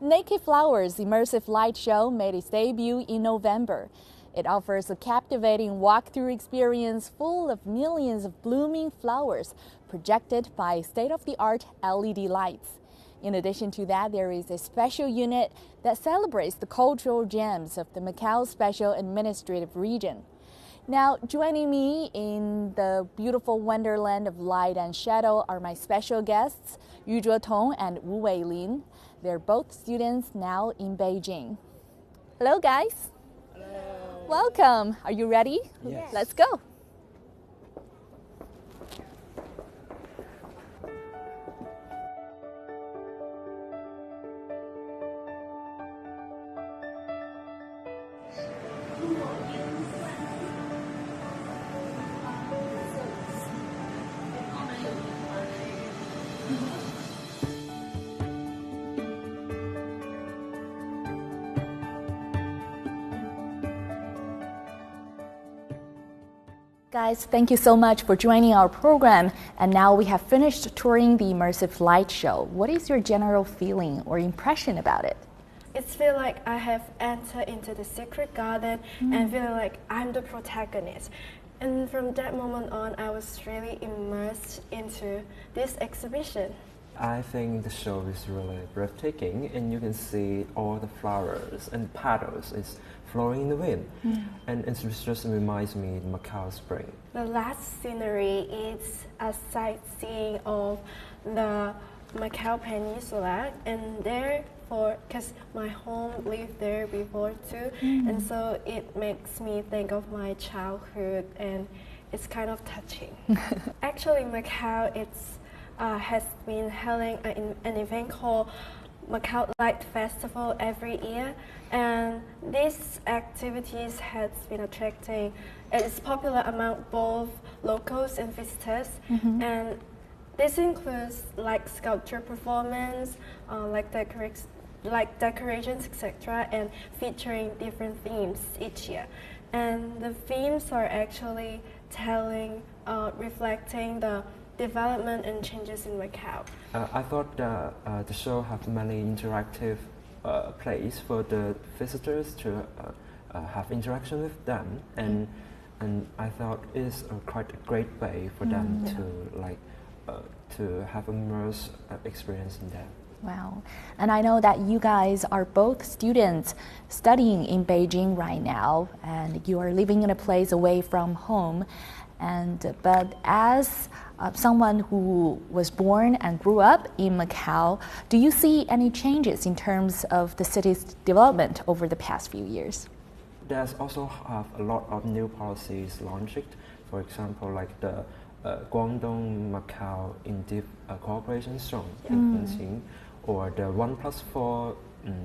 Naked Flowers Immersive Light Show made its debut in November. It offers a captivating walkthrough experience full of millions of blooming flowers projected by state-of-the-art LED lights. In addition to that, there is a special unit that celebrates the cultural gems of the Macao Special Administrative Region. Now, joining me in the beautiful wonderland of light and shadow are my special guests, Yu Zhetong and Wu Weilin. They're both students now in Beijing. Hello, guys. Hello. Welcome. Are you ready? Yes. Let's go. Guys, thank you so much for joining our program. And now we have finished touring the Immersive Light Show. What is your general feeling or impression about it? It feels like I have entered into the secret garden and feeling like I'm the protagonist. And from that moment on, I was really immersed into this exhibition. I think the show is really breathtaking, and you can see all the flowers and petals is flowing in the wind. And it just reminds me of Macao spring. The last scenery is a sightseeing of the Macao Peninsula, and therefore, because my home lived there before too, and so it makes me think of my childhood, and it's kind of touching. Actually, Macao has been holding an event called Macao Light Festival every year, and these activities has been attracting. It's popular among both locals and visitors, and this includes like sculpture performance, like decorations, etc., and featuring different themes each year. And the themes are actually reflecting the development and changes in Macao. I thought the show have many interactive plays for the visitors to have interaction with them, and I thought it's quite a great way for them to have a immersive experience in that. Wow. And I know that you guys are both students studying in Beijing right now, and you are living in a place away from home. But as someone who was born and grew up in Macau, do you see any changes in terms of the city's development over the past few years? There's also have a lot of new policies launched. For example, like the Guangdong Macau Cooperation Zone in Beijing, or the 1+4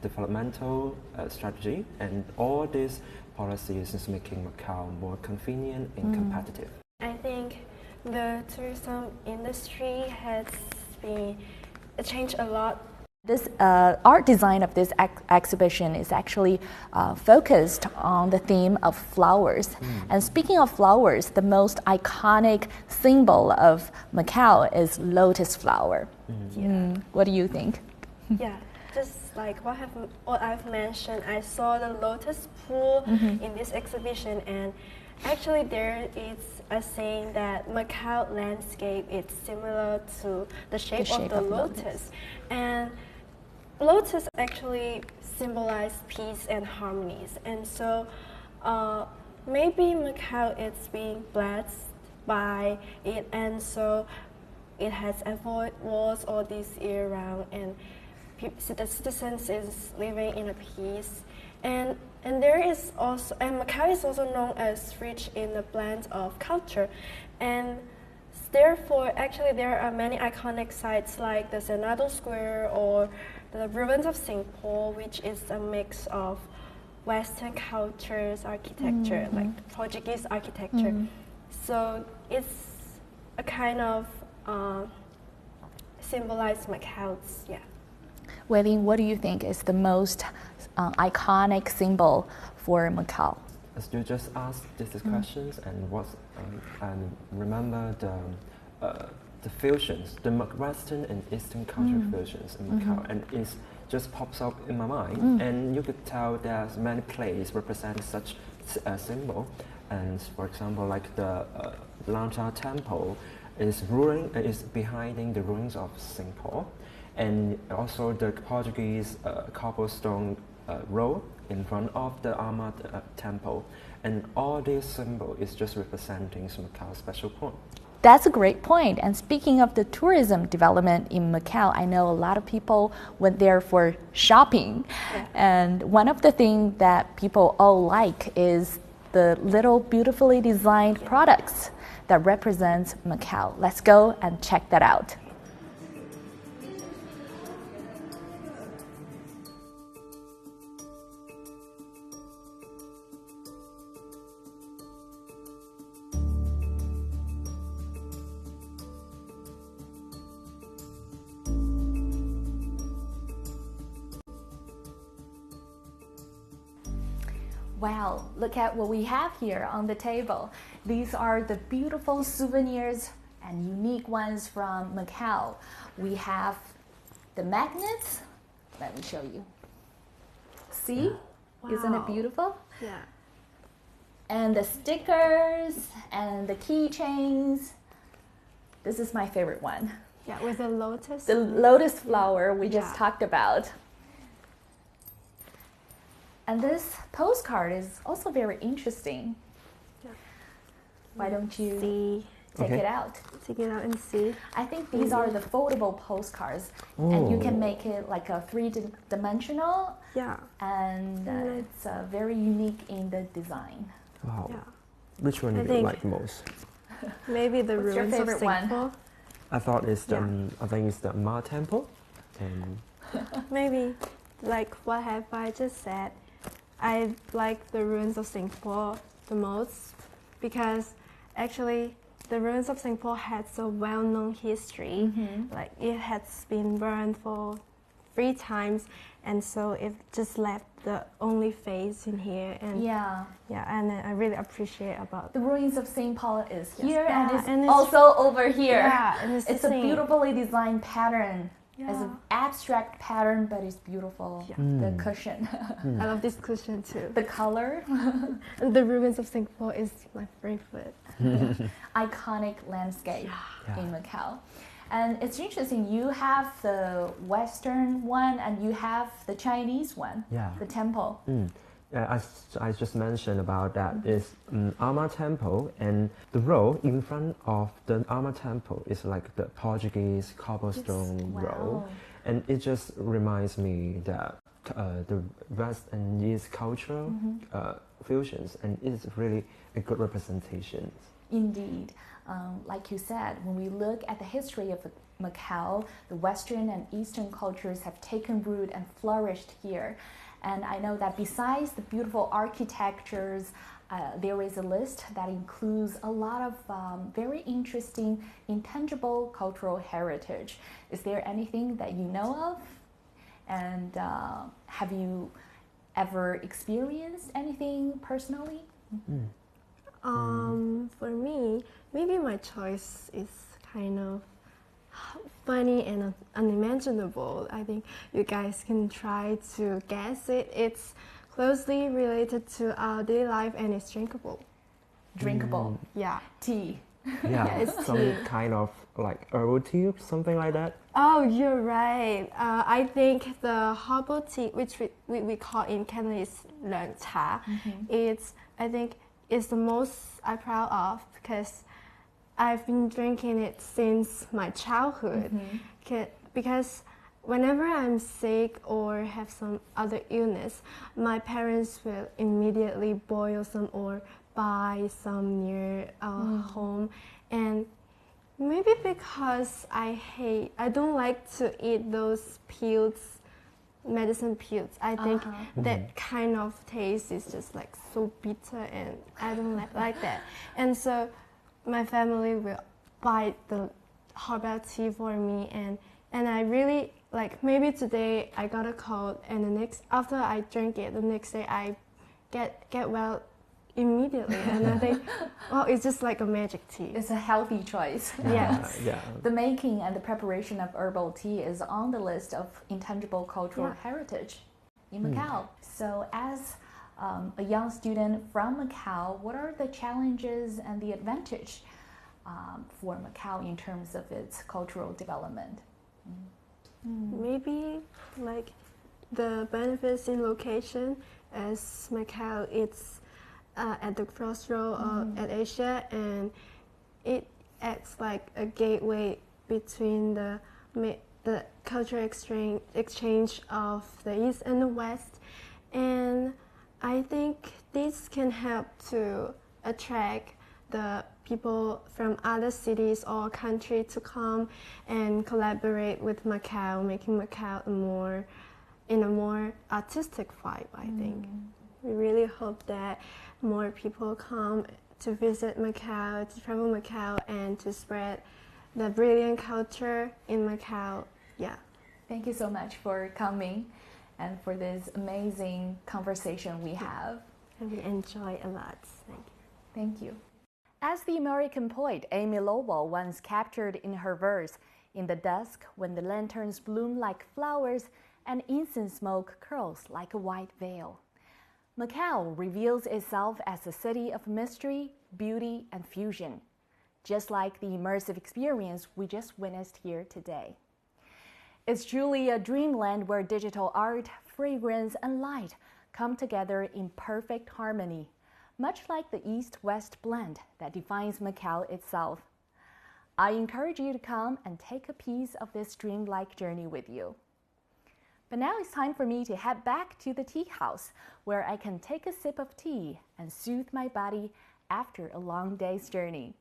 developmental strategy, and all these policies is making Macau more convenient and competitive. I think the tourism industry has been changed a lot. This art design of this exhibition is actually focused on the theme of flowers. And speaking of flowers, the most iconic symbol of Macau is lotus flower. What do you think? Yeah, just like what I've mentioned, I saw the lotus pool in this exhibition, and actually there is a saying that Macau landscape is similar to the shape of the lotus. And lotus actually symbolize peace and harmonies, and so maybe Macau is being blessed by it, and so it has avoided wars all this year round, and the citizens is living in a peace. And there is also, and Macau is also known as rich in the blend of culture, and therefore actually there are many iconic sites like the Senado Square or the ruins of St. Paul, which is a mix of Western cultures, architecture, like Portuguese architecture. So it's a kind of symbolize Macau's, Weilin, what do you think is the most iconic symbol for Macau? As you just asked these questions, and remember the fusions, the Western and Eastern culture fusions in Macau, and it's just pops up in my mind, and you could tell there's many places represent such a symbol. And for example, like the Lancha Temple is behind the ruins of St. Paul, and also the Portuguese cobblestone road in front of the Ama Temple, and all this symbol is just representing Macau's special point. That's a great point. And speaking of the tourism development in Macau, I know a lot of people went there for shopping. Yeah. And one of the things that people all like is the little beautifully designed products that represents Macau. Let's go and check that out. Wow, look at what we have here on the table. These are the beautiful souvenirs and unique ones from Macau. We have the magnets. Let me show you. See? Wow. Isn't it beautiful? Yeah. And the stickers and the keychains. This is my favorite one. Yeah, with the lotus. The lotus flower we just talked about. And this postcard is also very interesting. Yeah. Why don't you take it out? Take it out and see. I think these are the foldable postcards, and you can make it like a three-dimensional. Yeah. And it's very unique in the design. Wow. Yeah. Which one do you like most? Maybe the ruins of St. Paul. I thought it's the I think it's the Ma Temple. And maybe like what have I just said. I like the ruins of St. Paul the most because actually the ruins of St. Paul has a well-known history. Like it has been burned for 3 times, and so it just left the only face in here. And and I really appreciate about the ruins of St. Paul is here and it's also over here. Yeah, and it's a beautifully designed pattern. It's an abstract pattern, but it's beautiful. Yeah. The cushion. I love this cushion too. The color. The ruins of St. Paul is my favorite. Iconic landscape in Macau. And it's interesting, you have the Western one and you have the Chinese one, the temple. As I just mentioned about that is Ama Temple, and the road in front of the Ama Temple is like the Portuguese cobblestone road, and it just reminds me that the West and East cultural fusions, and it's really a good representation. Indeed. Like you said, when we look at the history of Macau, the Western and Eastern cultures have taken root and flourished here. And I know that besides the beautiful architectures, there is a list that includes a lot of very interesting, intangible cultural heritage. Is there anything that you know of? And have you ever experienced anything personally? For me, maybe my choice is kind of funny and unimaginable. I think you guys can try to guess it. It's closely related to our daily life and it's drinkable. Drinkable? Yeah. Tea. Yeah, it's some kind of like herbal tea or something like that. Oh, you're right. I think the herbal tea, which we call in Cantonese 涼茶, I think it's the most I'm proud of because I've been drinking it since my childhood. Because whenever I'm sick or have some other illness, my parents will immediately boil some or buy some near our home. And maybe because I don't like to eat those pills, medicine pills. I think that kind of taste is just like so bitter and I don't like that. And so my family will buy the herbal tea for me, and I really like. Maybe today I got a cold, and after I drink it, the next day I get well immediately, and I think, well, it's just like a magic tea. It's a healthy choice. Yes. Yeah. The making and the preparation of herbal tea is on the list of intangible cultural Yeah. heritage in Macau. So as a young student from Macau, what are the challenges and the advantage for Macau in terms of its cultural development? Maybe like the benefits in location, as Macau it's at the crossroad at Asia, and it acts like a gateway between the cultural exchange of the East and the West, and I think this can help to attract the people from other cities or country to come and collaborate with Macau, making Macau in a more artistic vibe, I think. We really hope that more people come to visit Macau, to travel Macau, and to spread the brilliant culture in Macau. Yeah. Thank you so much for coming and for this amazing conversation we have. And we enjoy a lot. Thank you. Thank you. As the American poet Amy Lowell once captured in her verse, "In the dusk, when the lanterns bloom like flowers and incense smoke curls like a white veil," Macau reveals itself as a city of mystery, beauty, and fusion, just like the immersive experience we just witnessed here today. It's truly a dreamland where digital art, fragrance, and light come together in perfect harmony, much like the East-West blend that defines Macau itself. I encourage you to come and take a piece of this dreamlike journey with you. But now it's time for me to head back to the tea house, where I can take a sip of tea and soothe my body after a long day's journey.